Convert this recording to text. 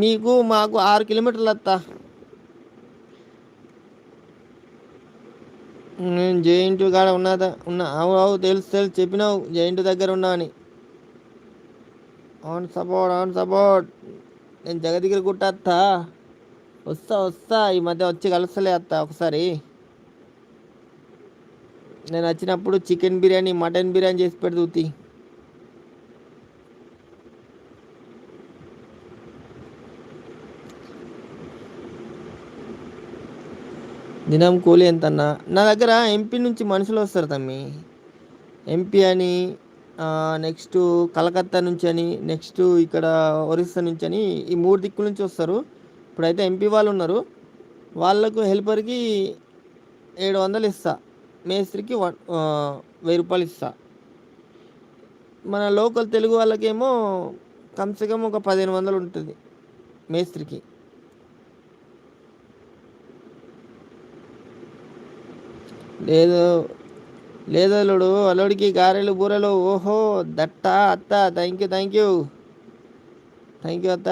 మీకు మాకు 6 కిలోమీటర్లు అత్త. నేను జేఎన్‌టీయూ కాడ ఉన్నా. అవు అవు తెలుసు తెలుసు చెప్పినావు జేఎన్‌టీయూ దగ్గర ఉన్నా అని. On support on support. నేను జగదిగిరి గుట్ట అత్తా. వస్తా వస్తా ఈ మధ్య వచ్చి కలుస్తలే అత్త ఒకసారి. నేను వచ్చినప్పుడు చికెన్ బిర్యానీ మటన్ బిర్యానీ చేసి పెడుతూ. దినం కూలి ఎంతన్నా నా దగ్గర ఎంపీ నుంచి మనుషులు వస్తారు తమ్మి. ఎంపీ అని, నెక్స్ట్ కలకత్తా నుంచి అని, నెక్స్ట్ ఇక్కడ ఒరిస్సా నుంచి అని, ఈ 3 దిక్కుల నుంచి వస్తారు. ఇప్పుడైతే ఎంపీ వాళ్ళు ఉన్నారు. వాళ్ళకు హెల్పర్కి 700 ఇస్తా. మేస్త్రికి 1000 రూపాయలు ఇస్తా. మన లోకల్ తెలుగు వాళ్ళకేమో కమ్సే కమ్ ఒక 1500 ఉంటుంది మేస్త్రికి. లేదు లేదు అల్లుడు, అల్లుడికి గారెలు బూరెలు ఓహో దట్టా అత్త. Thank you thank you thank you అత్త.